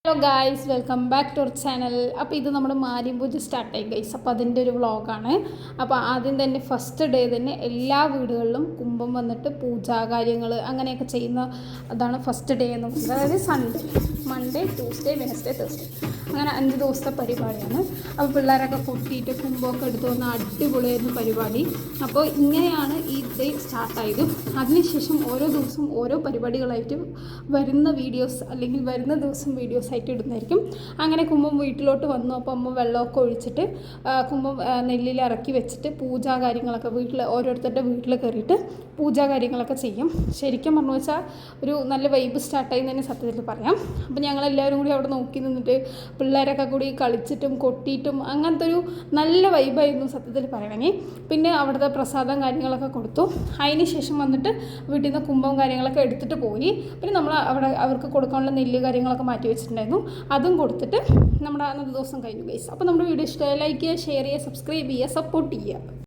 Hello guys, welcome back to our channel. അപ്പോൾ ഇത് നമ്മുടെ മാരിമ്പൂജ സ്റ്റാർട്ടായി ഗൈസ്. അപ്പോൾ അതിൻ്റെ ഒരു വ്ളോഗാണ്. അപ്പോൾ ആദ്യം തന്നെ ഫസ്റ്റ് ഡേ തന്നെ എല്ലാ വീടുകളിലും കുംഭം വന്നിട്ട് പൂജാ കാര്യങ്ങൾ അങ്ങനെയൊക്കെ ചെയ്യുന്ന അതാണ് ഫസ്റ്റ് ഡേ എന്ന് പറയുന്നത്. അതായത് Sunday, Monday, Tuesday, Wednesday, Thursday അങ്ങനെ 5 ദിവസത്തെ പരിപാടിയാണ്. അപ്പോൾ പിള്ളേരൊക്കെ കൊട്ടിയിട്ട് കുംഭമൊക്കെ എടുത്തു വന്ന അടിപൊളിയായിരുന്നു പരിപാടി. അപ്പോൾ ഇങ്ങനെയാണ് ഈ ഡേ സ്റ്റാർട്ടായത്. അതിനുശേഷം ഓരോ ദിവസവും ഓരോ പരിപാടികളായിട്ട് വരുന്ന വീഡിയോസ് അല്ലെങ്കിൽ വരുന്ന ദിവസം വീഡിയോസ് ആയിട്ട് ഇടുന്നതായിരിക്കും. അങ്ങനെ കുംഭം വീട്ടിലോട്ട് വന്നു. അപ്പോൾ അമ്മ വെള്ളമൊക്കെ ഒഴിച്ചിട്ട് കുംഭം നെല്ലിൽ ഇറക്കി വെച്ചിട്ട് പൂജാ കാര്യങ്ങളൊക്കെ ഓരോരുത്തരുടെ വീട്ടിൽ കയറിയിട്ട് പൂജാ കാര്യങ്ങളൊക്കെ ചെയ്യും. ശരിക്കും പറഞ്ഞു വെച്ചാൽ ഒരു നല്ല വൈബ് സ്റ്റാർട്ടായി എന്ന് തന്നെ സത്യത്തിൽ പറയാം. അപ്പോൾ ഞങ്ങളെല്ലാവരും കൂടി അവിടെ നോക്കി നിന്നിട്ട് പിള്ളേരൊക്കെ കൂടി കളിച്ചിട്ടും കൊട്ടിയിട്ടും അങ്ങനത്തെ ഒരു നല്ല വൈബായിരുന്നു സത്യത്തിൽ പറയണമെങ്കിൽ. പിന്നെ അവിടുത്തെ പ്രസാദം കാര്യങ്ങളൊക്കെ കൊടുത്തു. അതിന് ശേഷം വന്നിട്ട് വീട്ടിൽ നിന്ന് കുംഭം കാര്യങ്ങളൊക്കെ എടുത്തിട്ട് പോയി. പിന്നെ നമ്മൾ അവിടെ അവർക്ക് കൊടുക്കാനുള്ള നെല്ല് കാര്യങ്ങളൊക്കെ മാറ്റി വെച്ചിട്ടുണ്ടായിരുന്നു. അതും കൊടുത്തിട്ട് നമ്മുടെ അന്നത്തെ ദിവസം കഴിഞ്ഞു ഗൈസ്. അപ്പോൾ നമ്മുടെ വീഡിയോ ഇഷ്ടമായി ലൈക്ക് ചെയ്യുക, ഷെയർ ചെയ്യുക, സബ്സ്ക്രൈബ് ചെയ്യുക, സപ്പോർട്ട് ചെയ്യുക.